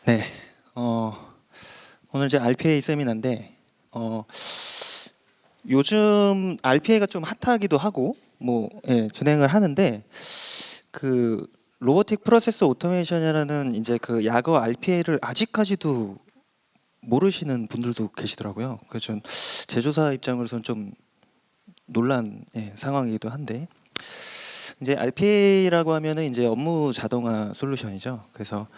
네, 오늘 이제 RPA 세미나인데 요즘 RPA가 좀 핫하기도 하고 진행을 하는데 그 로보틱 프로세스 오토메이션이라는 이제 그 약어 RPA를 아직까지도 모르시는 분들도 계시더라고요. 그래서 전 제조사 입장으로서는 좀 놀란 상황이기도 한데 이제 RPA라고 하면은 이제 업무 자동화 솔루션이죠. 그래서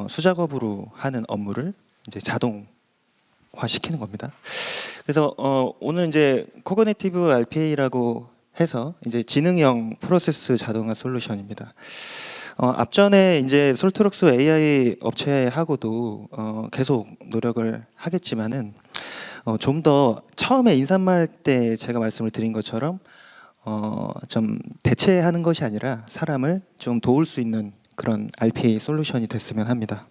수작업으로 하는 업무를 이제 자동화시키는 겁니다. 그래서 오늘 이제 코그니티브 RPA라고 해서 이제 지능형 프로세스 자동화 솔루션입니다. 앞전에 이제 솔트록스 AI 업체하고도 계속 노력을 하겠지만은 좀 더 처음에 인사말 때 제가 말씀을 드린 것처럼 좀 대체하는 것이 아니라 사람을 좀 도울 수 있는 그런 RPA 솔루션이 됐으면 합니다.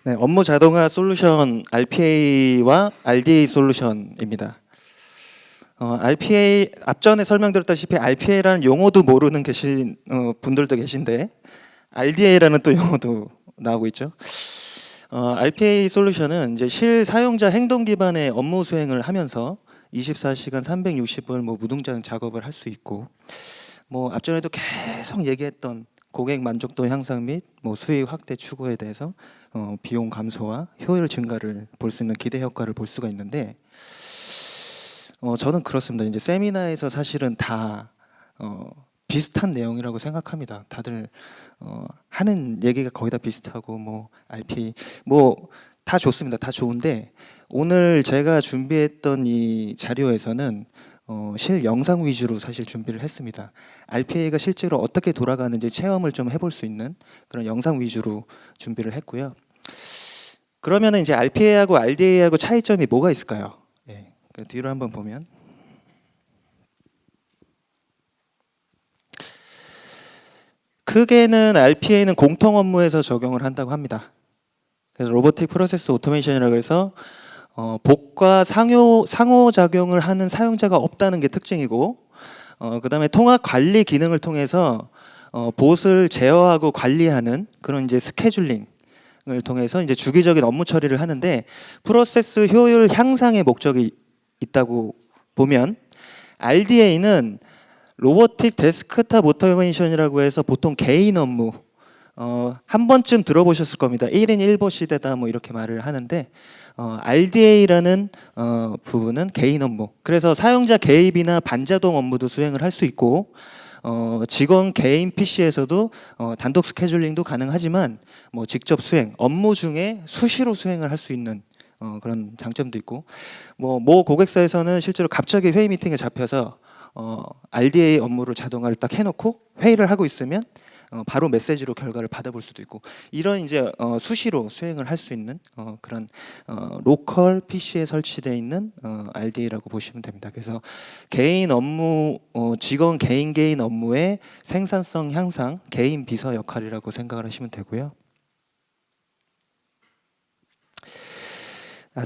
네, 업무 자동화 솔루션 RPA와 RDA 솔루션입니다. RPA 앞전에 설명드렸다시피 RPA라는 용어도 모르는 분들도 계신데 RDA라는 또 용어도 나오고 있죠. RPA 솔루션은 이제 실사용자 행동 기반의 업무 수행을 하면서 24시간 360분 무등장 작업을 할 수 있고 앞전에도 계속 얘기했던 고객 만족도 향상 및 수익 확대 추구에 대해서 비용 감소와 효율 증가를 볼 수 있는 기대 효과를 볼 수가 있는데 저는 그렇습니다. 이제 세미나에서 사실은 다 비슷한 내용이라고 생각합니다. 다들 하는 얘기가 거의 다 비슷하고 RP 다 좋습니다. 다 좋은데 오늘 제가 준비했던 이 자료에서는 실 영상 위주로 사실 준비를 했습니다. RPA가 실제로 어떻게 돌아가는지 체험을 좀 해볼 수 있는 그런 영상 위주로 준비를 했고요. 그러면 이제 RPA하고 RDA하고 차이점이 뭐가 있을까요? 예, 그 뒤로 한번 보면 크게는 RPA는 공통 업무에서 적용을 한다고 합니다. 그래서 로보틱 프로세스 오토메이션이라고 해서 복과 상호작용을 하는 사용자가 없다는 게 특징이고 그 다음에 통합 관리 기능을 통해서 봇을 제어하고 관리하는 그런 이제 스케줄링을 통해서 이제 주기적인 업무 처리를 하는데 프로세스 효율 향상의 목적이 있다고 보면 RDA는 로보틱 데스크탑 오토메이션이라고 해서 보통 개인 업무 한 번쯤 들어보셨을 겁니다. 1인 1보 시대다 이렇게 말을 하는데 RDA라는 부분은 개인 업무. 그래서 사용자 개입이나 반자동 업무도 수행을 할 수 있고 직원 개인 PC에서도 단독 스케줄링도 가능하지만 직접 수행, 업무 중에 수시로 수행을 할 수 있는 그런 장점도 있고 모 고객사에서는 실제로 갑자기 회의 미팅에 잡혀서 RDA 업무를 자동화를 딱 해놓고 회의를 하고 있으면 바로 메시지로 결과를 받아볼 수도 있고 이런 이제 수시로 수행을 할 수 있는 그런 로컬 PC에 설치되어 있는 RDA라고 보시면 됩니다. 그래서 개인 업무, 직원 개인 업무의 생산성 향상, 개인 비서 역할이라고 생각을 하시면 되고요.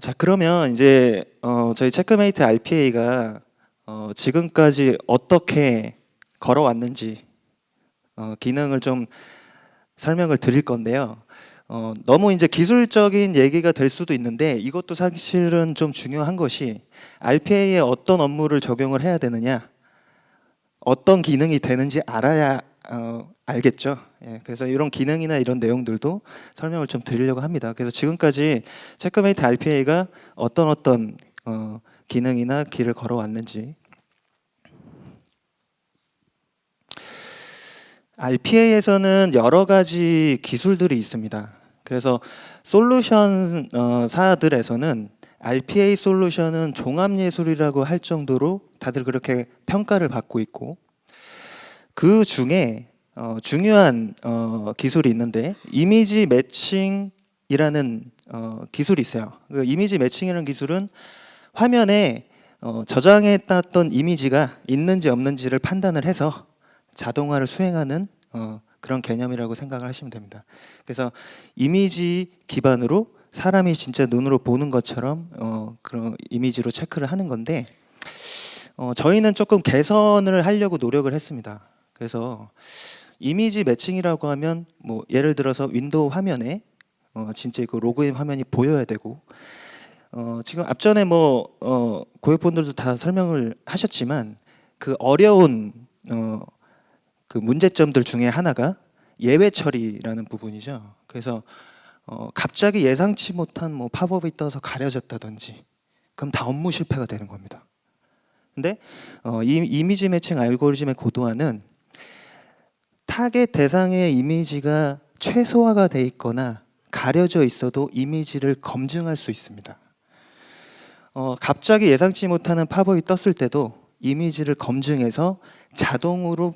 자 그러면 이제 저희 체크메이트 RPA가 지금까지 어떻게 걸어왔는지 기능을 좀 설명을 드릴 건데요. 너무 이제 기술적인 얘기가 될 수도 있는데 이것도 사실은 좀 중요한 것이 RPA에 어떤 업무를 적용을 해야 되느냐, 어떤 기능이 되는지 알아야 알겠죠. 예, 그래서 이런 기능이나 이런 내용들도 설명을 좀 드리려고 합니다. 그래서 지금까지 체크메이트 RPA가 어떤 기능이나 길을 걸어왔는지 RPA에서는 여러 가지 기술들이 있습니다. 그래서 솔루션 사들에서는 RPA 솔루션은 종합예술이라고 할 정도로 다들 그렇게 평가를 받고 있고 그 중에 중요한 기술이 있는데 이미지 매칭이라는 기술이 있어요. 그 이미지 매칭이라는 기술은 화면에 저장해놨던 이미지가 있는지 없는지를 판단을 해서 자동화를 수행하는 그런 개념이라고 생각을 하시면 됩니다. 그래서 이미지 기반으로 사람이 진짜 눈으로 보는 것처럼 그런 이미지로 체크를 하는 건데 저희는 조금 개선을 하려고 노력을 했습니다. 그래서 이미지 매칭이라고 하면 뭐 예를 들어서 윈도우 화면에 진짜 그 로그인 화면이 보여야 되고, 지금 앞전에 고객분들도 다 설명을 하셨지만 그 어려운 그 문제점들 중에 하나가 예외 처리라는 부분이죠. 그래서 갑자기 예상치 못한 팝업이 떠서 가려졌다든지, 그럼 다 업무 실패가 되는 겁니다. 근데 이 이미지 매칭 알고리즘의 고도화는 타겟 대상의 이미지가 최소화가 돼 있거나 가려져 있어도 이미지를 검증할 수 있습니다. 갑자기 예상치 못하는 팝업이 떴을 때도 이미지를 검증해서 자동으로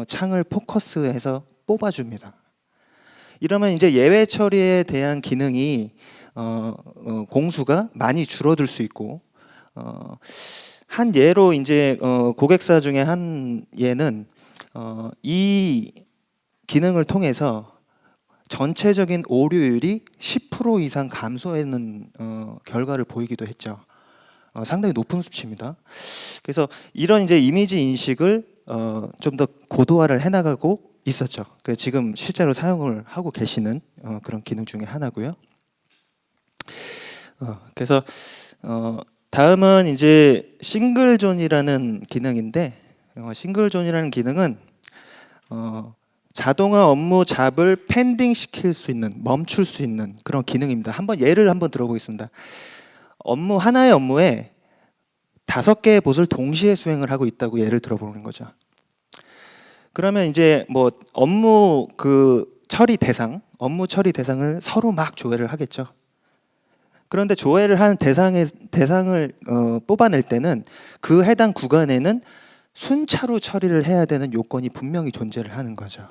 창을 포커스해서 뽑아줍니다. 이러면 이제 예외 처리에 대한 기능이 공수가 많이 줄어들 수 있고, 한 예로 이제 고객사 중에 한 예는 이 기능을 통해서 전체적인 오류율이 10% 이상 감소하는 결과를 보이기도 했죠. 상당히 높은 수치입니다. 그래서 이런 이제 이미지 인식을 좀 더 고도화를 해나가고 있었죠. 그래서 지금 실제로 사용을 하고 계시는 그런 기능 중에 하나고요. 그래서 다음은 이제 싱글존이라는 기능인데, 싱글존이라는 기능은 자동화 업무 잡을 펜딩 시킬 수 있는, 멈출 수 있는 그런 기능입니다. 예를 한번 들어보겠습니다. 하나의 업무에 5개의 봇을 동시에 수행을 하고 있다고 예를 들어보는 거죠. 그러면 이제 업무 처리 대상을 서로 막 조회를 하겠죠. 그런데 조회를 한 대상을 뽑아낼 때는 그 해당 구간에는 순차로 처리를 해야 되는 요건이 분명히 존재를 하는 거죠.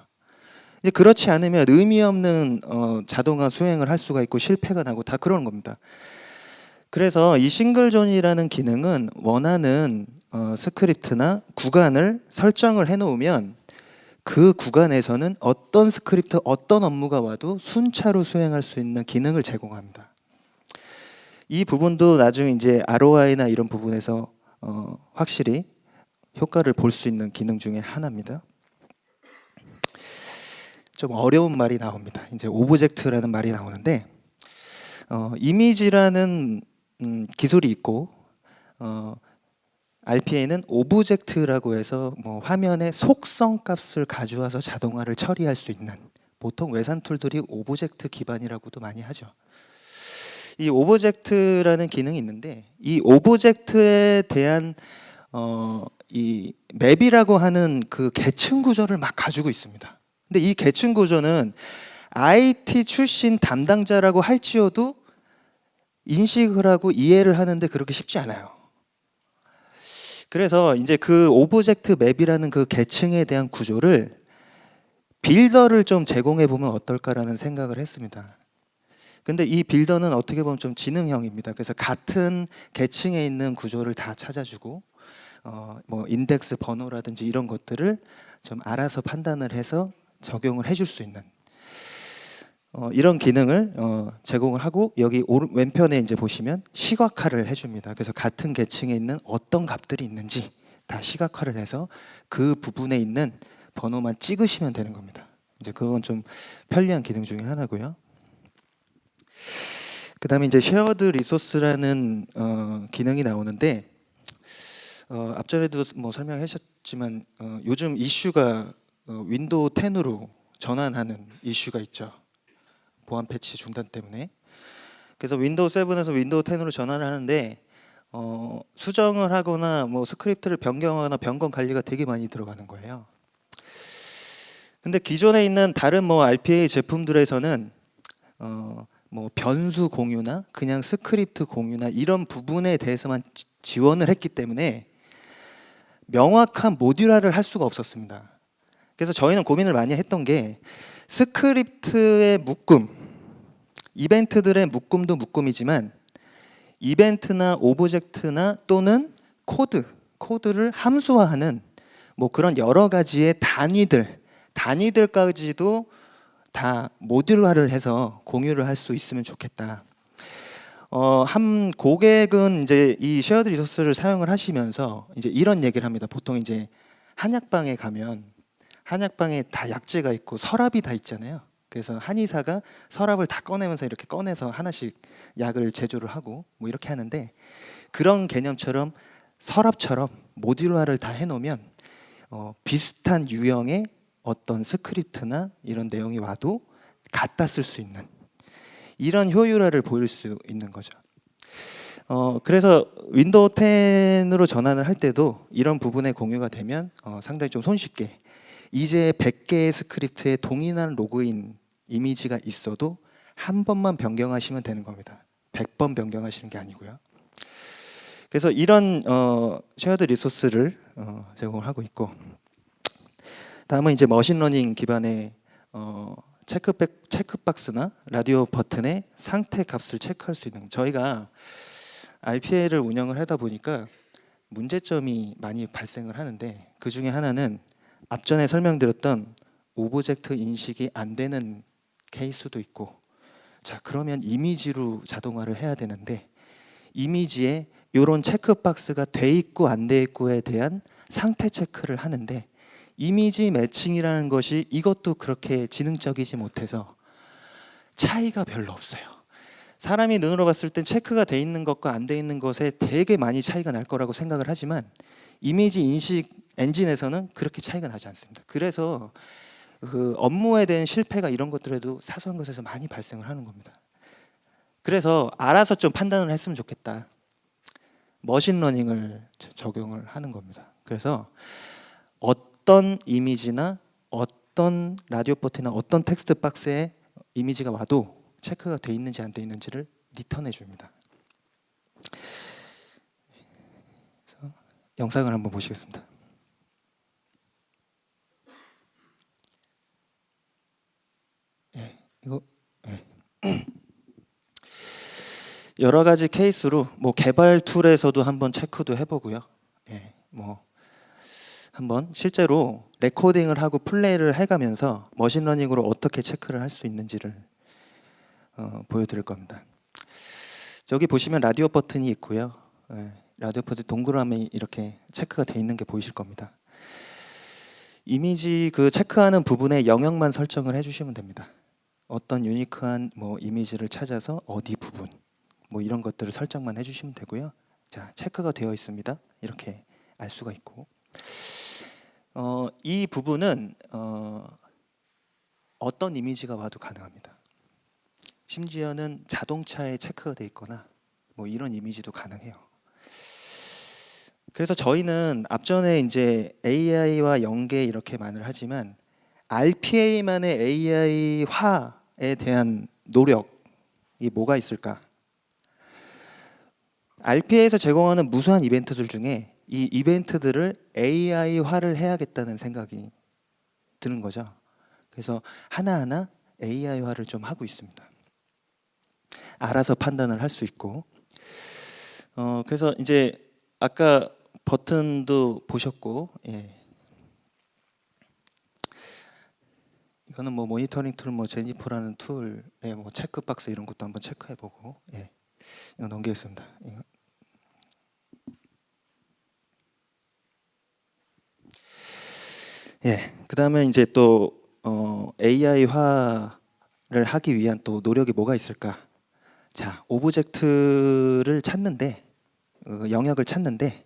이제 그렇지 않으면 의미 없는 자동화 수행을 할 수가 있고 실패가 나고 다 그러는 겁니다. 그래서 이 싱글존이라는 기능은 원하는 스크립트나 구간을 설정을 해놓으면 그 구간에서는 어떤 스크립트, 어떤 업무가 와도 순차로 수행할 수 있는 기능을 제공합니다. 이 부분도 나중에 이제 ROI나 이런 부분에서 확실히 효과를 볼 수 있는 기능 중에 하나입니다. 좀 어려운 말이 나옵니다. 이제 오브젝트라는 말이 나오는데, 이미지라는 기술이 있고, RPA는 오브젝트라고 해서 화면의 속성 값을 가져와서 자동화를 처리할 수 있는, 보통 외산 툴들이 오브젝트 기반이라고도 많이 하죠. 이 오브젝트라는 기능이 있는데, 이 오브젝트에 대한 이 맵이라고 하는 그 계층 구조를 막 가지고 있습니다. 근데 이 계층 구조는 IT 출신 담당자라고 할지어도 인식을 하고 이해를 하는데 그렇게 쉽지 않아요. 그래서 이제 그 오브젝트 맵이라는 그 계층에 대한 구조를 빌더를 좀 제공해 보면 어떨까라는 생각을 했습니다. 근데 이 빌더는 어떻게 보면 좀 지능형입니다. 그래서 같은 계층에 있는 구조를 다 찾아주고, 인덱스 번호라든지 이런 것들을 좀 알아서 판단을 해서 적용을 해줄 수 있는 이런 기능을 제공을 하고, 여기 왼편에 이제 보시면 시각화를 해줍니다. 그래서 같은 계층에 있는 어떤 값들이 있는지 다 시각화를 해서 그 부분에 있는 번호만 찍으시면 되는 겁니다. 이제 그건 좀 편리한 기능 중에 하나고요. 그 다음에 이제 쉐어드 리소스라는 기능이 나오는데, 앞전에도 설명하셨지만 요즘 이슈가 윈도우 10으로 전환하는 이슈가 있죠. 보안 패치 중단 때문에. 그래서 윈도우 7에서 윈도우 10으로 전환을 하는데 수정을 하거나 스크립트를 변경하거나 변경 관리가 되게 많이 들어가는 거예요. 근데 기존에 있는 다른 RPA 제품들에서는 변수 공유나 그냥 스크립트 공유나 이런 부분에 대해서만 지원을 했기 때문에 명확한 모듈화를 할 수가 없었습니다. 그래서 저희는 고민을 많이 했던 게, 스크립트의 묶음, 이벤트들의 묶음도 묶음이지만 이벤트나 오브젝트나 또는 코드를 함수화하는 그런 여러 가지의 단위들까지도 다 모듈화를 해서 공유를 할 수 있으면 좋겠다. 한 고객은 이제 이 쉐어드 리소스를 사용을 하시면서 이제 이런 얘기를 합니다. 보통 이제 한약방에 가면 한약방에 다 약재가 있고 서랍이 다 있잖아요. 그래서 한의사가 서랍을 다 꺼내면서 이렇게 꺼내서 하나씩 약을 제조를 하고 뭐 이렇게 하는데, 그런 개념처럼 서랍처럼 모듈화를 다 해놓으면 비슷한 유형의 어떤 스크립트나 이런 내용이 와도 갖다 쓸 수 있는 이런 효율화를 보일 수 있는 거죠. 그래서 윈도우 10으로 전환을 할 때도 이런 부분에 공유가 되면 상당히 좀 손쉽게, 이제 100개의 스크립트에 동일한 로그인 이미지가 있어도 한 번만 변경하시면 되는 겁니다. 100번 변경하시는 게 아니고요. 그래서 이런 쉐어드 리소스를 제공을 하고 있고, 다음은 이제 머신러닝 기반의 체크박스나 라디오 버튼의 상태 값을 체크할 수 있는, 저희가 RPA를 운영을 하다 보니까 문제점이 많이 발생을 하는데, 그 중에 하나는 앞전에 설명드렸던 오브젝트 인식이 안 되는 케이스도 있고, 자 그러면 이미지로 자동화를 해야 되는데 이미지에 이런 체크박스가 돼 있고 안 돼 있고에 대한 상태 체크를 하는데, 이미지 매칭이라는 것이 이것도 그렇게 지능적이지 못해서 차이가 별로 없어요. 사람이 눈으로 봤을 땐 체크가 돼 있는 것과 안 돼 있는 것에 되게 많이 차이가 날 거라고 생각을 하지만 이미지 인식 엔진에서는 그렇게 차이가 나지 않습니다. 그래서 그 업무에 대한 실패가 이런 것들에도 사소한 것에서 많이 발생을 하는 겁니다. 그래서 알아서 좀 판단을 했으면 좋겠다. 머신러닝을 적용을 하는 겁니다. 그래서 어떤 이미지나 어떤 라디오 버튼이나 어떤 텍스트 박스에 이미지가 와도 체크가 돼 있는지 안 돼 있는지를 리턴해 줍니다. 영상을 한번 보시겠습니다. 이거 여러 가지 케이스로 뭐 개발 툴에서도 한번 체크도 해보고요. 뭐 한번 실제로 레코딩을 하고 플레이를 해가면서 머신러닝으로 어떻게 체크를 할 수 있는지를 보여드릴 겁니다. 여기 보시면 라디오 버튼이 있고요. 라디오 버튼 동그라미 이렇게 체크가 돼 있는 게 보이실 겁니다. 이미지 그 체크하는 부분에 영역만 설정을 해주시면 됩니다. 어떤 유니크한 뭐 이미지를 찾아서 어디 부분 뭐 이런 것들을 설정만 해주시면 되고요. 자, 체크가 되어 있습니다. 이렇게 알 수가 있고, 이 부분은 어떤 이미지가 와도 가능합니다. 심지어는 자동차에 체크가 되어 있거나 뭐 이런 이미지도 가능해요. 그래서 저희는 앞전에 이제 AI와 연계 이렇게 말을 하지만 RPA만의 AI화에 대한 노력이 뭐가 있을까? RPA에서 제공하는 무수한 이벤트들 중에 이 이벤트들을 AI화를 해야겠다는 생각이 드는 거죠. 그래서 하나하나 AI화를 좀 하고 있습니다. 알아서 판단을 할 수 있고, 그래서 이제 아까 버튼도 보셨고, 이거는 뭐 모니터링 툴, 뭐 제니퍼라는 툴의 뭐 체크박스 이런 것도 한번 체크해보고, 이거 넘기겠습니다. 그 다음에 이제 또 AI화를 하기 위한 또 노력이 뭐가 있을까? 자, 오브젝트를 찾는데 영역을 찾는데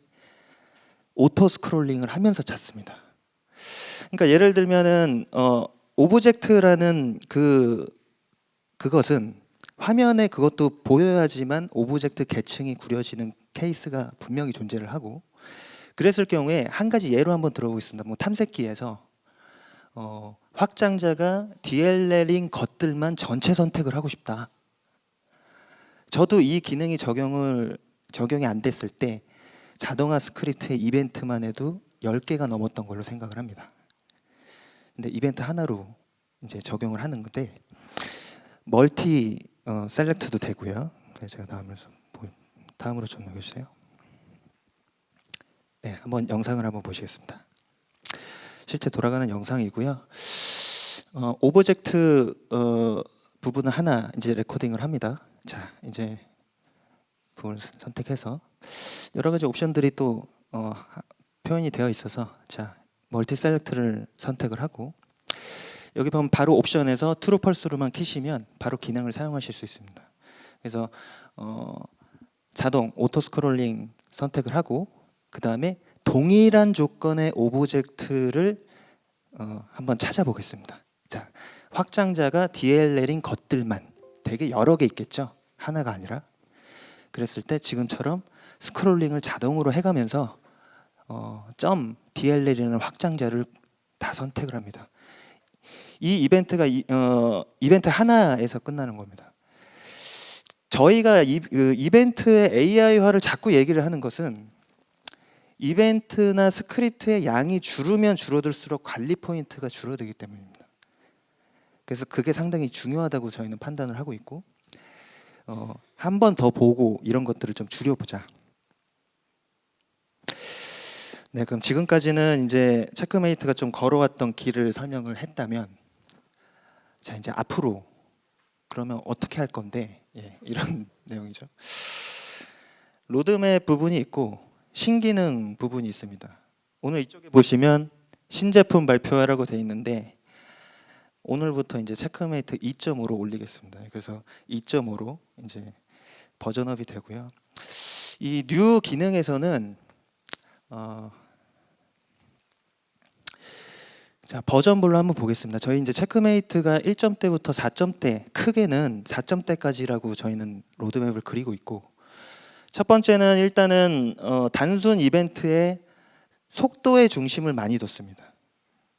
오토 스크롤링을 하면서 찾습니다. 그러니까 예를 들면은 오브젝트라는 그것은 화면에 그것도 보여야지만 오브젝트 계층이 구려지는 케이스가 분명히 존재를 하고, 그랬을 경우에 한 가지 예로 한번 들어보겠습니다. 뭐 탐색기에서 확장자가 DLL인 것들만 전체 선택을 하고 싶다. 저도 이 기능이 적용이 안 됐을 때 자동화 스크립트의 이벤트만 해도 10개가 넘었던 걸로 생각을 합니다. 근데 이벤트 하나로 이제 적용을 하는 건데 멀티 셀렉트도 되고요. 제가 다음으로 좀 넘겨주세요. 한번 영상을 한번 보시겠습니다. 실제 돌아가는 영상이고요. 오브젝트 부분을 하나 이제 레코딩을 합니다. 자, 이제 부분을 선택해서 여러 가지 옵션들이 또 표현이 되어 있어서, 자, 멀티 셀렉트를 선택을 하고 여기 보면 바로 옵션에서 트루 펄스로만 키시면 바로 기능을 사용하실 수 있습니다. 그래서 자동 오토 스크롤링 선택을 하고 그 다음에 동일한 조건의 오브젝트를 한번 찾아보겠습니다. 자, 확장자가 DLL인 것들만 되게 여러 개 있겠죠? 하나가 아니라. 그랬을 때 지금처럼 스크롤링을 자동으로 해가면서 .dll이라는 확장자를 다 선택을 합니다. 이 이벤트가 이벤트 하나에서 끝나는 겁니다. 저희가 이벤트의 AI화를 자꾸 얘기를 하는 것은 이벤트나 스크립트의 양이 줄으면 줄어들수록 관리 포인트가 줄어들기 때문입니다. 그래서 그게 상당히 중요하다고 저희는 판단을 하고 있고 한 번 더 보고 이런 것들을 좀 줄여보자. 네, 그럼 지금까지는 이제 체크메이트가 좀 걸어왔던 길을 설명을 했다면 자 이제 앞으로 그러면 어떻게 할 건데 이런 내용이죠. 로드맵 부분이 있고 신기능 부분이 있습니다. 오늘 이쪽에 보시면 신제품 발표하라고 되어 있는데 오늘부터 이제 체크메이트 2.5로 올리겠습니다. 그래서 2.5로 이제 버전업이 되고요. 이 뉴 기능에서는 자 버전별로 한번 보겠습니다. 저희 이제 체크메이트가 1점대부터 4점대, 크게는 4점대까지라고 저희는 로드맵을 그리고 있고 첫 번째는 일단은 단순 이벤트의 속도의 중심을 많이 뒀습니다.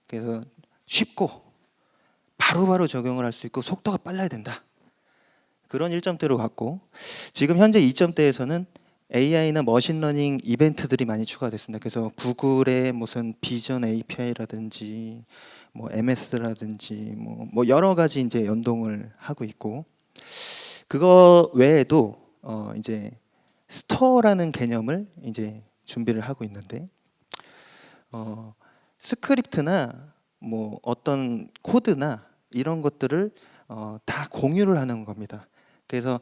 그래서 쉽고 바로바로 적용을 할 수 있고 속도가 빨라야 된다. 그런 1점대로 갔고 지금 현재 2점대에서는 AI나 머신러닝 이벤트들이 많이 추가됐습니다. 그래서 구글의 무슨 비전 API라든지 뭐 MS라든지 뭐 여러 가지 이제 연동을 하고 있고 그거 외에도 이제 스토어라는 개념을 이제 준비를 하고 있는데 스크립트나 뭐 어떤 코드나 이런 것들을 다 공유를 하는 겁니다. 그래서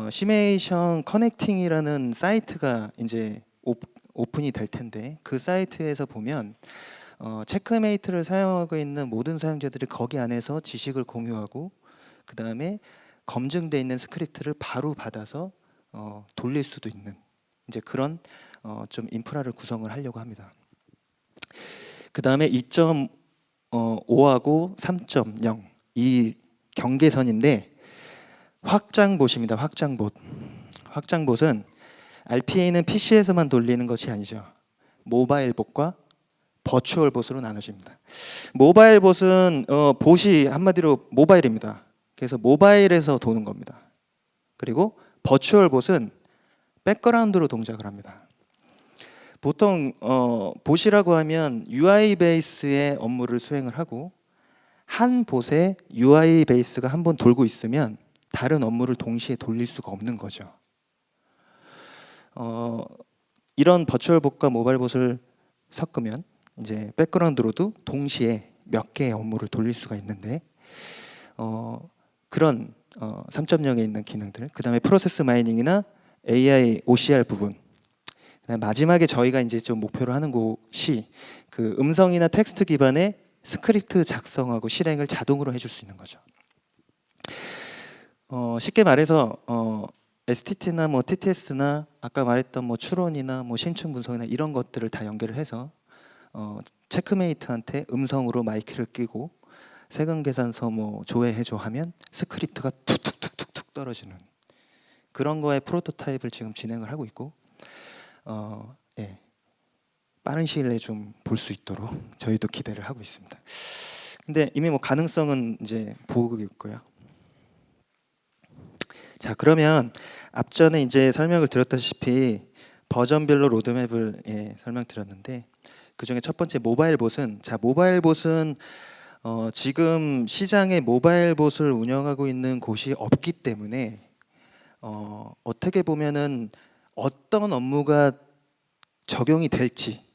시메이션 커넥팅이라는 사이트가 이제 오픈이 될 텐데 그 사이트에서 보면 체크메이트를 사용하고 있는 모든 사용자들이 거기 안에서 지식을 공유하고 그 다음에 검증되어 있는 스크립트를 바로 받아서 돌릴 수도 있는 이제 그런 좀 인프라를 구성을 하려고 합니다. 그 다음에 2.5하고 3.0 이 경계선인데 확장봇입니다. 확장봇. 확장봇은 RPA는 PC에서만 돌리는 것이 아니죠. 모바일봇과 버추얼봇으로 나눠집니다. 모바일봇은 봇이 한마디로 모바일입니다. 그래서 모바일에서 도는 겁니다. 그리고 버추얼봇은 백그라운드로 동작을 합니다. 보통 봇이라고 하면 UI 베이스의 업무를 수행을 하고 한 봇에 UI 베이스가 한 번 돌고 있으면 다른 업무를 동시에 돌릴 수가 없는 거죠. 이런 버추얼봇과 모바일봇을 섞으면 이제 백그라운드로도 동시에 몇 개의 업무를 돌릴 수가 있는데 그런 3.0에 있는 기능들, 그 다음에 프로세스 마이닝이나 AI OCR 부분, 그다음에 마지막에 저희가 이제 좀 목표로 하는 곳이 그 음성이나 텍스트 기반의 스크립트 작성하고 실행을 자동으로 해줄 수 있는 거죠. 쉽게 말해서 STT나 뭐 TTS나 아까 말했던 뭐 추론이나 뭐 심층 분석이나 이런 것들을 다 연결을 해서 체크메이트한테 음성으로 마이크를 끼고 세금 계산서 뭐 조회해줘 하면 스크립트가 툭툭툭툭툭 떨어지는 그런 거의 프로토타입을 지금 진행을 하고 있고 예. 빠른 시일 내에 좀 볼 수 있도록 저희도 기대를 하고 있습니다. 근데 이미 뭐 가능성은 이제 보고 있고요. 자 그러면 앞전에 이제 설명을 드렸다시피 버전별로 로드맵을 설명드렸는데 그 중에 첫 번째 모바일봇은 모바일봇은 지금 시장에 모바일봇을 운영하고 있는 곳이 없기 때문에 어떻게 보면은 어떤 업무가 적용이 될지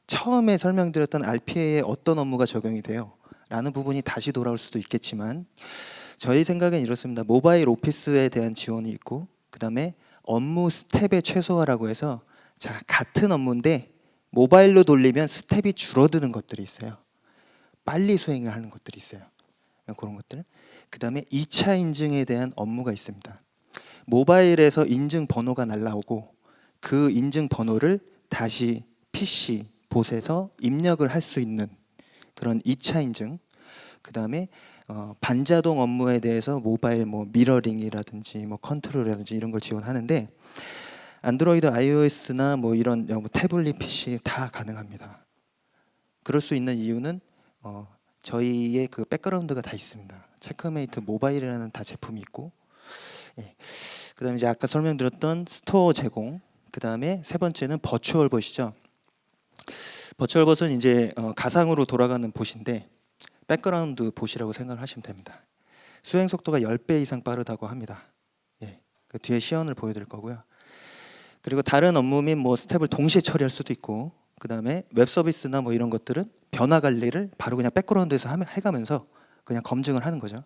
처음에 설명드렸던 RPA에 어떤 업무가 적용이 돼요 라는 부분이 다시 돌아올 수도 있겠지만 저희 생각은 이렇습니다. 모바일 오피스에 대한 지원이 있고 그 다음에 업무 스텝의 최소화라고 해서 자 같은 업무인데 모바일로 돌리면 스텝이 줄어드는 것들이 있어요. 빨리 수행을 하는 것들이 있어요. 그런 것들. 그다음에 2차 인증에 대한 업무가 있습니다. 모바일에서 인증 번호가 날라오고 그 인증 번호를 다시 PC 봇에서 입력을 할 수 있는 그런 2차 인증. 그다음에 반자동 업무에 대해서 모바일 뭐 미러링이라든지 뭐 컨트롤이라든지 이런 걸 지원하는데 안드로이드, iOS나 뭐 이런 태블릿 PC 다 가능합니다. 그럴 수 있는 이유는 저희의 그 백그라운드가 다 있습니다. 체크메이트 모바일이라는 다 제품이 있고, 예. 그다음에 이제 아까 설명드렸던 스토어 제공. 그다음에 세 번째는 버추얼 봇이죠. 버추얼 봇은 이제 가상으로 돌아가는 봇인데 백그라운드 봇이라고 생각을 하시면 됩니다. 수행 속도가 10배 이상 빠르다고 합니다. 예. 그 뒤에 시연을 보여드릴 거고요. 그리고 다른 업무 및 뭐 스텝을 동시에 처리할 수도 있고, 그 다음에 웹 서비스나 뭐 이런 것들은 변화 관리를 바로 그냥 백그라운드에서 해가면서 그냥 검증을 하는 거죠.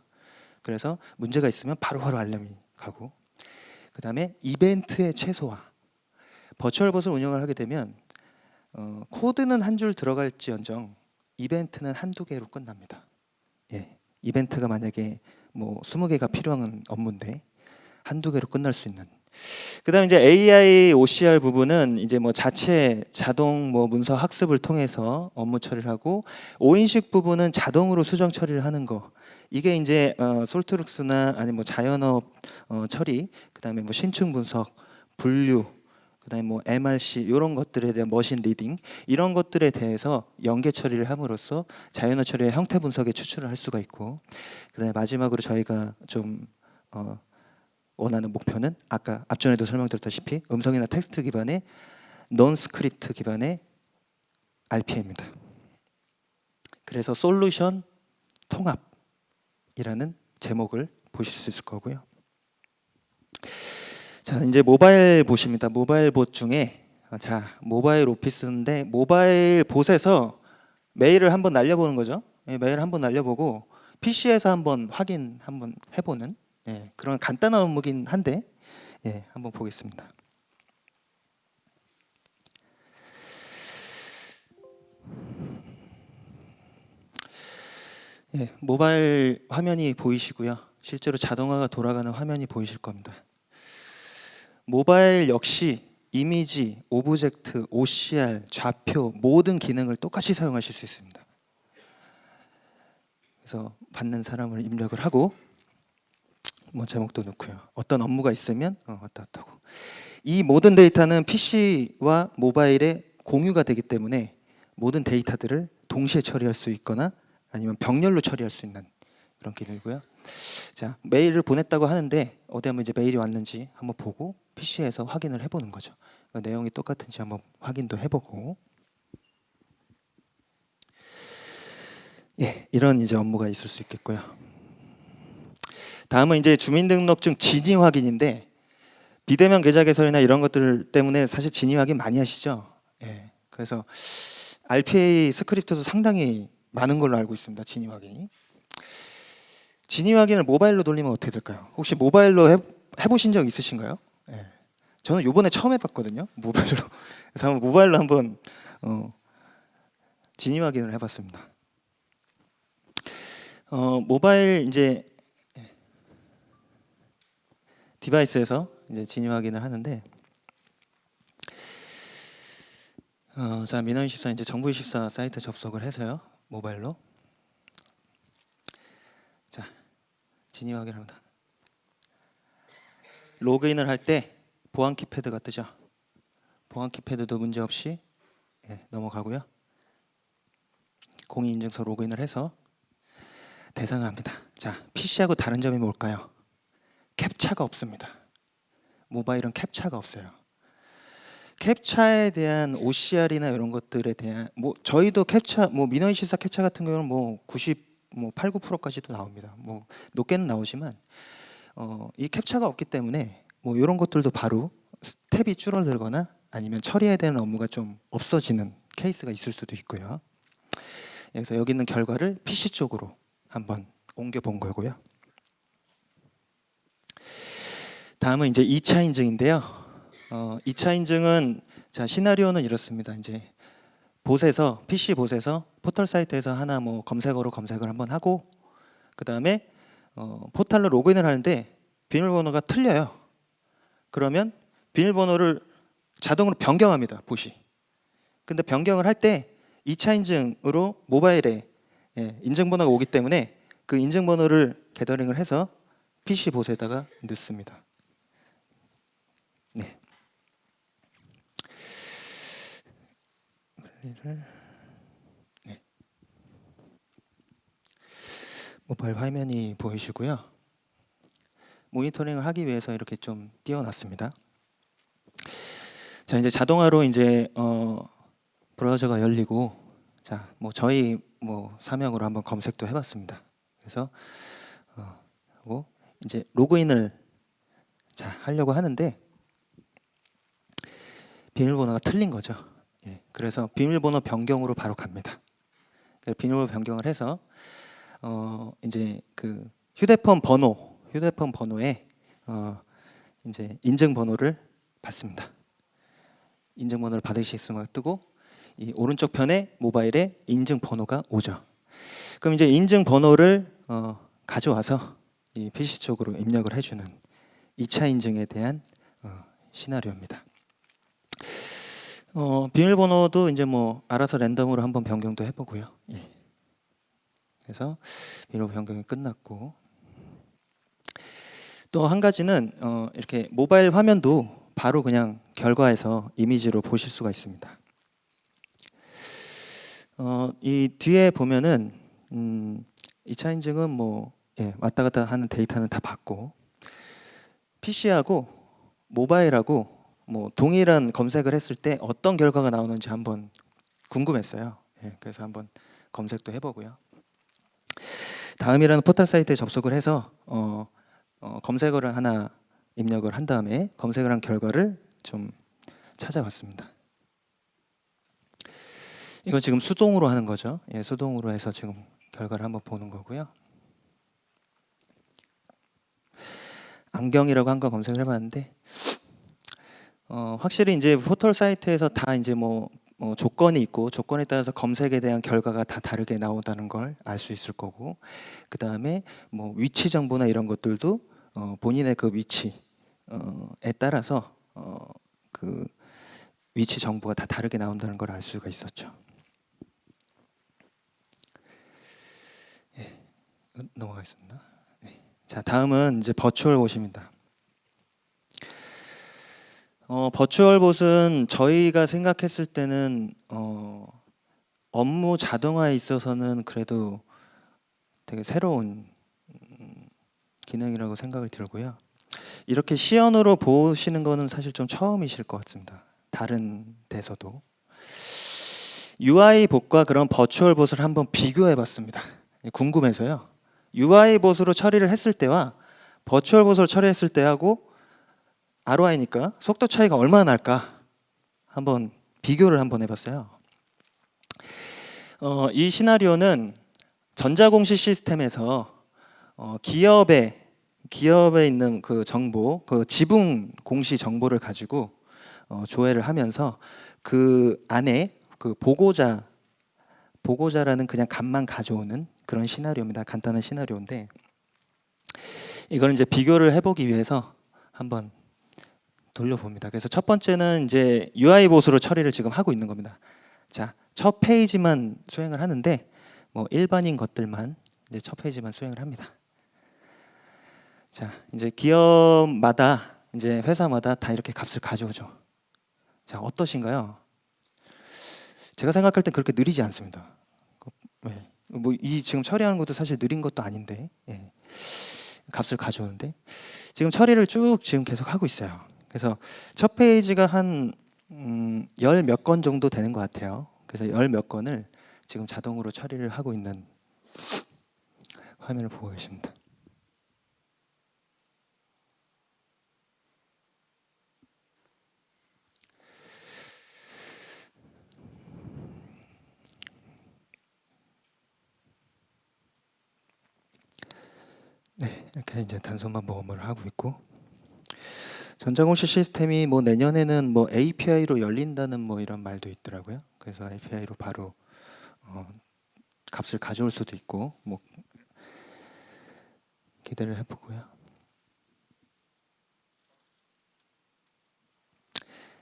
그래서 문제가 있으면 바로바로 알람이 가고, 그 다음에 이벤트의 최소화. 버추얼 봇을 운영을 하게 되면 코드는 한 줄 들어갈지언정 이벤트는 한두 개로 끝납니다. 예, 이벤트가 만약에 뭐 20개가 필요한 업무인데 한두 개로 끝날 수 있는. 그다음에 이제 AI, OCR 부분은 이제 뭐 자체 자동 뭐 문서 학습을 통해서 업무 처리를 하고, 5인식 부분은 자동으로 수정 처리를 하는 거. 이게 이제 솔트룩스나 아니면 뭐 자연업 처리, 그다음에 뭐 신층 분석, 분류, 그다음에 뭐 MRC 이런 것들에 대한 머신 리딩 이런 것들에 대해서 연계 처리를 함으로써 자연어 처리의 형태 분석에 추출을 할 수가 있고, 그다음에 마지막으로 저희가 좀 원하는 목표는 아까 앞전에도 설명드렸다시피 음성이나 텍스트 기반의 논 스크립트 기반의 RPA입니다. 그래서 솔루션 통합이라는 제목을 보실 수 있을 거고요. 자, 이제 모바일 봇입니다. 모바일 봇 중에 모바일 오피스인데 모바일 봇에서 메일을 한번 날려보는 거죠. 예, 메일 한번 날려보고 PC에서 한번 확인 한번 해보는, 예, 그런 간단한 업무긴 한데, 예, 한번 보겠습니다. 예, 모바일 화면이 보이시고요. 실제로 자동화가 돌아가는 화면이 보이실 겁니다. 모바일 역시 이미지, 오브젝트, OCR, 좌표 모든 기능을 똑같이 사용하실 수 있습니다. 그래서 받는 사람을 입력을 하고 뭐 제목도 넣고요. 어떤 업무가 있으면 왔다 갔다 하고. 이 모든 데이터는 PC와 모바일에 공유가 되기 때문에 모든 데이터들을 동시에 처리할 수 있거나 아니면 병렬로 처리할 수 있는 그런 기능이고요. 자, 메일을 보냈다고 하는데 어디 한번 이제 메일이 왔는지 한번 보고 PC에서 확인을 해보는 거죠. 내용이 똑같은지 한번 확인도 해보고, 예, 이런 이제 업무가 있을 수 있겠고요. 다음은 이제 주민등록증 진위 확인인데 비대면 계좌 개설이나 이런 것들 때문에 사실 진위 확인 많이 하시죠. 예, 그래서 RPA 스크립트도 상당히 많은 걸로 알고 있습니다. 진위 확인이. 진위 확인을 모바일로 돌리면 어떻게 될까요? 혹시 모바일로 해보신 적 있으신가요? 예. 저는 요번에 처음 해봤거든요. 모바일로. 그래서 한번 모바일로 한번 진위 확인을 해봤습니다. 모바일 이제 디바이스에서 이제 진위 확인을 하는데, 자, 민원24 이제 정부24 사이트 접속을 해서요, 모바일로. 자, 진위 확인합니다. 로그인을 할 때 보안 키패드가 뜨죠. 보안 키패드도 문제 없이, 예, 넘어가고요. 공인인증서 로그인을 해서 대상을 합니다. 자, PC하고 다른 점이 뭘까요? 캡차가 없습니다. 모바일은 캡차가 없어요. 캡차에 대한 OCR이나 이런 것들에 대한 뭐 저희도 캡차, 뭐 민원24 캡차 같은 경우는 뭐 8, 9%까지도 나옵니다. 뭐 높게는 나오지만 이 캡차가 없기 때문에 뭐 이런 것들도 바로 스텝이 줄어들거나 아니면 처리해야 되는 업무가 좀 없어지는 케이스가 있을 수도 있고요. 그래서 여기 있는 결과를 PC 쪽으로 한번 옮겨 본 거고요. 다음은 이제 2차 인증인데요. 2차 인증은 자, 시나리오는 이렇습니다. 이제 봇에서 PC 봇에서 포털 사이트에서 하나 뭐 검색어로 검색을 한번 하고 그 다음에 포털로 로그인을 하는데 비밀번호가 틀려요. 그러면 비밀번호를 자동으로 변경합니다. 봇이. 근데 변경을 할 때 2차 인증으로 모바일에 인증번호가 오기 때문에 그 인증번호를 게더링을 해서 PC 봇에다가 넣습니다. 네. 네. 모바일 화면이 보이시고요. 모니터링을 하기 위해서 이렇게 좀 띄워놨습니다. 자, 이제 자동화로 이제 브라우저가 열리고, 자, 뭐 저희 뭐 사명으로 한번 검색도 해봤습니다. 그래서 하고 이제 로그인을 자 하려고 하는데 비밀번호가 틀린 거죠. 예, 그래서 비밀번호 변경으로 바로 갑니다. 비밀번호 변경을 해서 이제 그 휴대폰 번호에 이제 인증번호를 받습니다. 인증번호를 받으실 수가 뜨고 이 오른쪽 편에 모바일에 인증번호가 오죠. 그럼 이제 인증번호를 가져와서 이 PC 쪽으로 입력을 해주는 2차 인증에 대한 시나리오입니다. 비밀번호도 이제 뭐 알아서 랜덤으로 한번 변경도 해보고요. 예. 그래서 비밀번호 변경이 끝났고 또 한 가지는 이렇게 모바일 화면도 바로 그냥 결과에서 이미지로 보실 수가 있습니다. 이 뒤에 보면은 2차 인증은 뭐 왔다 갔다 하는 데이터는 다 받고 PC하고 모바일하고 뭐 동일한 검색을 했을 때 어떤 결과가 나오는지 한번 궁금했어요. 그래서 한번 검색도 해보고요. 다음이라는 포털 사이트에 접속을 해서 검색어를 하나 입력을 한 다음에 검색을 한 결과를 좀 찾아봤습니다. 이거 지금 수동으로 하는 거죠. 수동으로 해서 지금 결과를 한번 보는 거고요. 안경이라고 한 거 검색을 해봤는데 확실히 이제 포털 사이트에서 다 이제 뭐 조건이 있고 조건에 따라서 검색에 대한 결과가 다 다르게 나온다는 걸 알 수 있을 거고 그 다음에 뭐 위치 정보나 이런 것들도 본인의 그 위치에 따라서 그 위치 정보가 다 다르게 나온다는 걸 알 수가 있었죠. 넘어가겠습니다. 자, 다음은 이제 버추얼 봇입니다. 버추얼 봇은 저희가 생각했을 때는 업무 자동화에 있어서는 그래도 되게 새로운 기능이라고 생각이 들고요. 이렇게 시연으로 보시는 거는 사실 좀 처음이실 것 같습니다. 다른 데서도. UI 봇과 그런 버추얼 봇을 한번 비교해 봤습니다. 궁금해서요. UI 봇으로 처리를 했을 때와 버추얼 봇으로 처리했을 때하고 ROI니까 속도 차이가 얼마나 날까 한번 비교를 한번 해봤어요. 이 시나리오는 전자공시 시스템에서 기업에 있는 그 정보, 그 지분 공시 정보를 가지고 조회를 하면서 그 안에 그 보고자라는 그냥 값만 가져오는 그런 시나리오입니다. 간단한 시나리오인데 이걸 이제 비교를 해보기 위해서 한번 돌려봅니다. 그래서 첫 번째는 이제 UI 봇으로 처리를 지금 하고 있는 겁니다. 자, 첫 페이지만 수행을 하는데 뭐 일반인 것들만 이제 첫 페이지만 수행을 합니다. 자, 이제 기업마다 이제 회사마다 다 이렇게 값을 가져오죠. 자, 어떠신가요? 제가 생각할 때 그렇게 느리지 않습니다. 뭐 이 지금 처리하는 것도 사실 느린 것도 아닌데 값을 가져오는데 지금 처리를 쭉 지금 계속 하고 있어요. 그래서 첫 페이지가 한 열 몇 건 정도 되는 것 같아요. 그래서 열 몇 건을 지금 자동으로 처리를 하고 있는 화면을 보고 계십니다. 네, 이렇게 이제 단순만 모험을 하고 있고 전자공시 시스템이 뭐 내년에는 뭐 API로 열린다는 뭐 이런 말도 있더라고요. 그래서 API로 바로 값을 가져올 수도 있고 뭐 기대를 해보고요.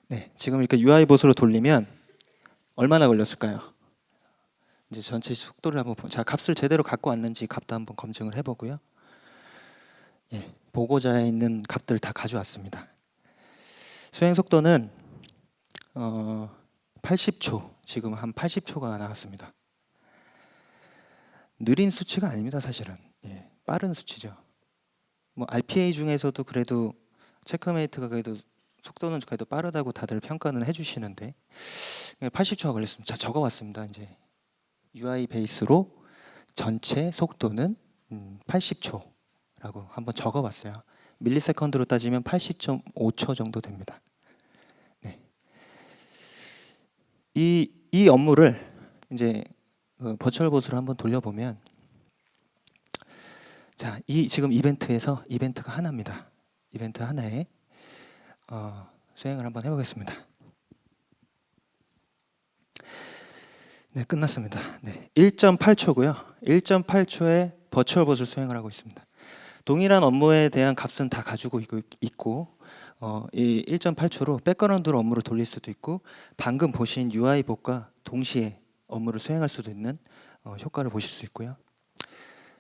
네, 지금 이렇게 UI 보스로 돌리면 얼마나 걸렸을까요? 이제 전체 속도를 한번 자, 값을 제대로 갖고 왔는지 값도 한번 검증을 해보고요. 예, 보고자에 있는 값들 다 가져왔습니다. 수행 속도는 80초, 지금 한 80초가 나왔습니다. 느린 수치가 아닙니다, 사실은. 예, 빠른 수치죠. 뭐 RPA 중에서도 그래도 체크메이트가 그래도 속도는 그래도 빠르다고 다들 평가는 해주시는데 80초가 걸렸습니다. 자, 적어봤습니다. 이제 UI 베이스로 전체 속도는 80초라고 한번 적어봤어요. 밀리세컨드로 따지면 80.5초 정도 됩니다. 네. 이 업무를 이제 버추얼 보스로 한번 돌려보면, 자, 이 지금 이벤트에서 이벤트가 하나입니다. 이벤트 하나에 수행을 한번 해보겠습니다. 네, 끝났습니다. 네, 1.8초고요. 1.8초에 버추얼 보스를 수행을 하고 있습니다. 동일한 업무에 대한 값은 다 가지고 있고 이 1.8초로 백그라운드로 업무를 돌릴 수도 있고 방금 보신 UI 복과 동시에 업무를 수행할 수도 있는 효과를 보실 수 있고요.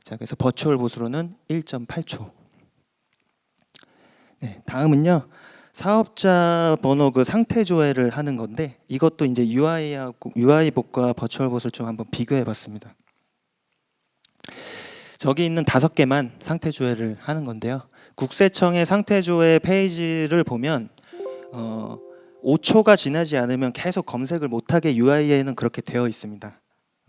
자, 그래서 버추얼 보스로는 1.8초. 네, 다음은요. 사업자 번호 그 상태 조회를 하는 건데 이것도 이제 UI 복과 버추얼 보스를 좀 한번 비교해 봤습니다. 저기 있는 5개만 상태 조회를 하는 건데요. 국세청의 상태 조회 페이지를 보면 5초가 지나지 않으면 계속 검색을 못하게 UI에는 그렇게 되어 있습니다.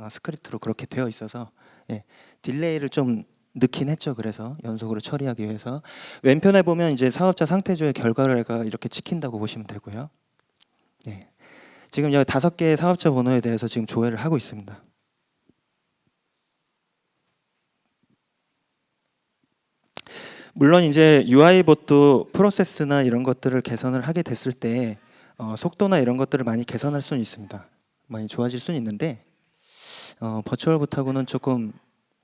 스크립트로 그렇게 되어 있어서 예, 딜레이를 좀 넣긴 했죠. 그래서 연속으로 처리하기 위해서 왼편에 보면 이제 사업자 상태 조회 결과를 이렇게 찍힌다고 보시면 되고요. 예, 지금 여기 5개의 사업자 번호에 대해서 지금 조회를 하고 있습니다. 물론 이제 UI봇도 프로세스나 이런 것들을 개선을 하게 됐을 때 속도나 이런 것들을 많이 개선할 수는 있습니다. 많이 좋아질 수는 있는데 버추얼봇하고는 조금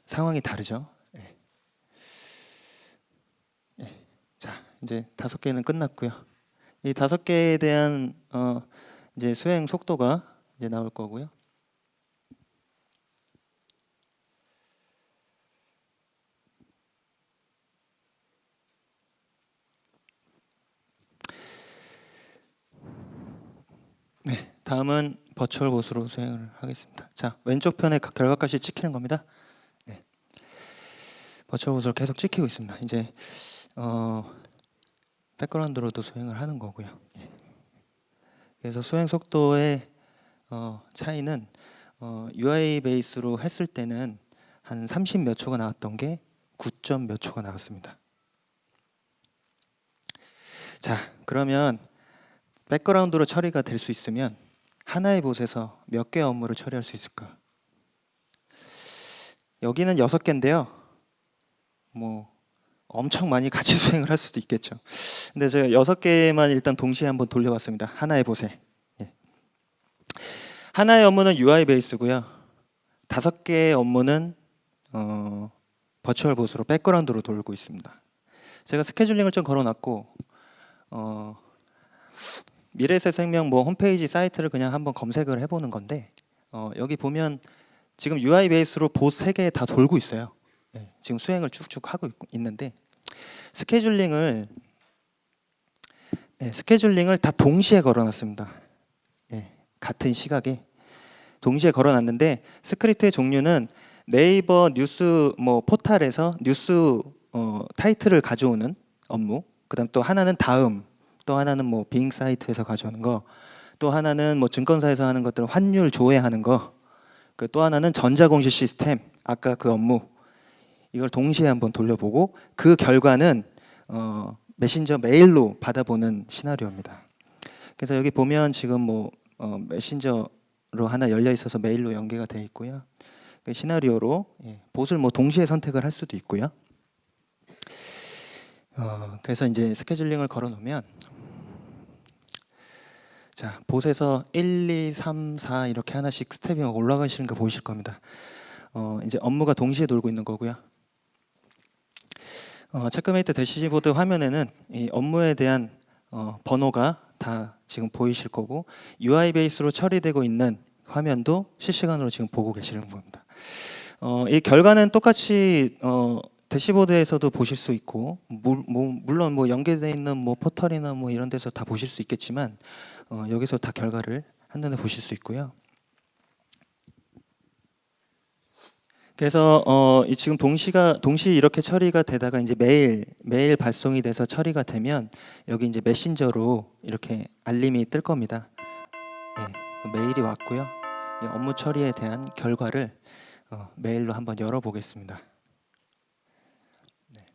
상황이 다르죠. 예. 예. 자, 이제 5개는 끝났고요. 이 5개에 대한 이제 수행 속도가 이제 나올 거고요. 네, 다음은 버추얼 보스로 수행을 하겠습니다. 자, 왼쪽 편에 결과값이 찍히는 겁니다. 네. 버추얼 보스로 계속 찍히고 있습니다. 이제 백그라운드로도 수행을 하는 거고요. 예. 그래서 수행 속도의 차이는 UI 베이스로 했을 때는 한 30 몇 초가 나왔던 게 9점 몇 초가 나왔습니다. 자, 그러면 백그라운드로 처리가 될 수 있으면 하나의 봇에서 몇 개의 업무를 처리할 수 있을까? 여기는 6개인데요. 뭐 엄청 많이 같이 수행을 할 수도 있겠죠. 근데 제가 6개만 일단 동시에 한번 돌려봤습니다. 하나의 봇에. 예. 하나의 업무는 UI 베이스고요. 5개의 업무는 버추얼 봇으로 백그라운드로 돌고 있습니다. 제가 스케줄링을 좀 걸어놨고 미래에셋생명 뭐 홈페이지 사이트를 그냥 한번 검색을 해보는 건데 여기 보면 지금 UI 베이스로 봇 3개 다 돌고 있어요. 네, 지금 수행을 쭉쭉 하고 있는데 스케줄링을 다 동시에 걸어놨습니다. 네, 같은 시각에 동시에 걸어놨는데 스크립트의 종류는 네이버 뉴스 뭐 포탈에서 뉴스 타이틀을 가져오는 업무, 그다음 또 하나는 다음, 또 하나는 뭐 빙 사이트에서 가져오는 거, 또 하나는 뭐 증권사에서 하는 것들 환율 조회하는 거, 또 하나는 전자공시 시스템 아까 그 업무, 이걸 동시에 한번 돌려보고 그 결과는 메신저 메일로 받아보는 시나리오입니다. 그래서 여기 보면 지금 뭐 메신저로 하나 열려 있어서 메일로 연계가 되어 있고요. 그 시나리오로 봇을 뭐 동시에 선택을 할 수도 있고요. 그래서 이제 스케줄링을 걸어 놓으면 자, 봇에서 1, 2, 3, 4 이렇게 하나씩 스텝이 올라가시는 거 보이실 겁니다. 이제 업무가 동시에 돌고 있는 거고요. 체크메이트 대시보드 화면에는 이 업무에 대한 번호가 다 지금 보이실 거고 UI 베이스로 처리되고 있는 화면도 실시간으로 지금 보고 계시는 겁니다. 이 결과는 똑같이 대시보드에서도 보실 수 있고 물론 뭐 연계되어 있는 뭐 포털이나 뭐 이런 데서 다 보실 수 있겠지만 여기서 다 결과를 한눈에 보실 수 있고요. 그래서 이 지금 동시 이렇게 처리가 되다가 이제 메일 발송이 돼서 처리가 되면 여기 이제 메신저로 이렇게 알림이 뜰 겁니다. 예, 메일이 왔고요. 이 업무 처리에 대한 결과를 메일로 한번 열어보겠습니다. 네.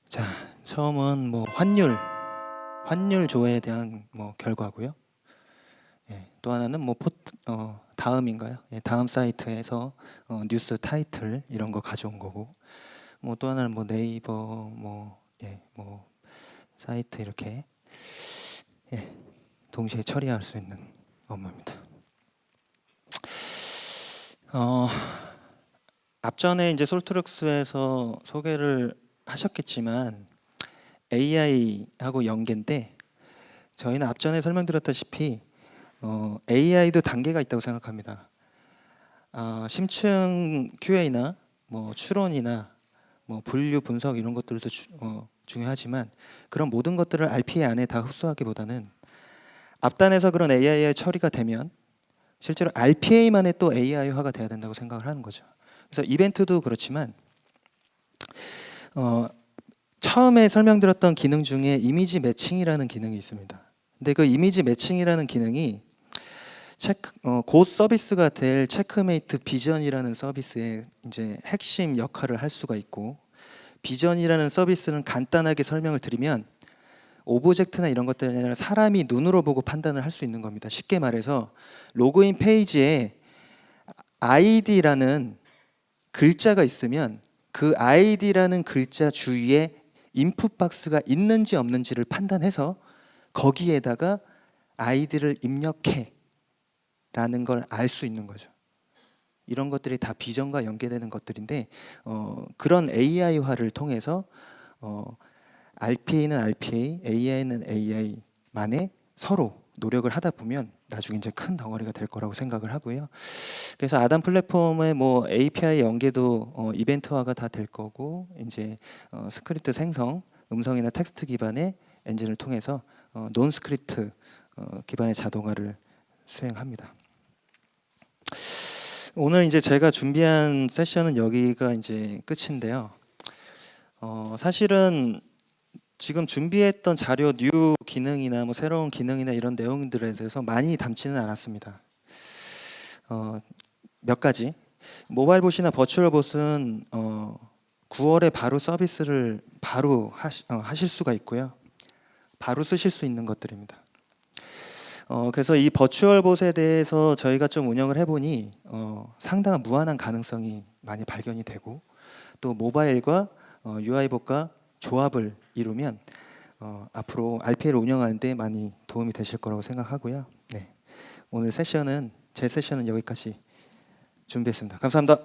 자, 처음은 뭐 환율 조회에 대한 뭐 결과고요. 예, 또 하나는 뭐 다음인가요? 예, 다음 사이트에서 뉴스 타이틀 이런 거 가져온 거고, 뭐 또 하나는 뭐 네이버 뭐 사이트 이렇게 동시에 처리할 수 있는 업무입니다. 앞전에 이제 솔트룩스에서 소개를 하셨겠지만 AI하고 연계인데 저희는 앞전에 설명드렸다시피 AI도 단계가 있다고 생각합니다. 심층 QA나 뭐 추론이나 뭐 분류 분석 이런 것들도 중요하지만 그런 모든 것들을 RPA 안에 다 흡수하기보다는 앞단에서 그런 AI 처리가 되면 실제로 RPA만의 또 AI화가 돼야 된다고 생각을 하는 거죠. 그래서 이벤트도 그렇지만 처음에 설명드렸던 기능 중에 이미지 매칭이라는 기능이 있습니다. 근데 그 이미지 매칭이라는 기능이 곧 서비스가 될 체크메이트 비전이라는 서비스의 이제 핵심 역할을 할 수가 있고, 비전이라는 서비스는 간단하게 설명을 드리면 오브젝트나 이런 것들이 아니라 사람이 눈으로 보고 판단을 할 수 있는 겁니다. 쉽게 말해서 로그인 페이지에 ID라는 글자가 있으면 그 ID라는 글자 주위에 인풋 박스가 있는지 없는지를 판단해서 거기에다가 아이디를 입력해 라는 걸 알 수 있는 거죠. 이런 것들이 다 비전과 연계되는 것들인데 그런 AI화를 통해서 RPA는 RPA, AI는 AI만의 서로 노력을 하다 보면 나중에 이제 큰 덩어리가 될 거라고 생각을 하고요. 그래서 아담 플랫폼의 뭐 API 연계도 이벤트화가 다 될 거고, 이제 스크립트 생성, 음성이나 텍스트 기반의 엔진을 통해서 논 스크립트 기반의 자동화를 수행합니다. 오늘 이제 제가 준비한 세션은 여기가 이제 끝인데요. 사실은 지금 준비했던 자료 뉴 기능이나 뭐 새로운 기능이나 이런 내용들에 대해서 많이 담지는 않았습니다. 몇 가지 모바일 봇이나 버추얼 봇은 9월에 바로 서비스를 바로 하실 수가 있고요. 바로 쓰실 수 있는 것들입니다. 그래서 이 버추얼 봇에 대해서 저희가 좀 운영을 해보니 상당한 무한한 가능성이 많이 발견이 되고, 또 모바일과 UI봇과 조합을 이루면 앞으로 RPA를 운영하는 데 많이 도움이 되실 거라고 생각하고요. 네, 오늘 제 세션은 여기까지 준비했습니다. 감사합니다.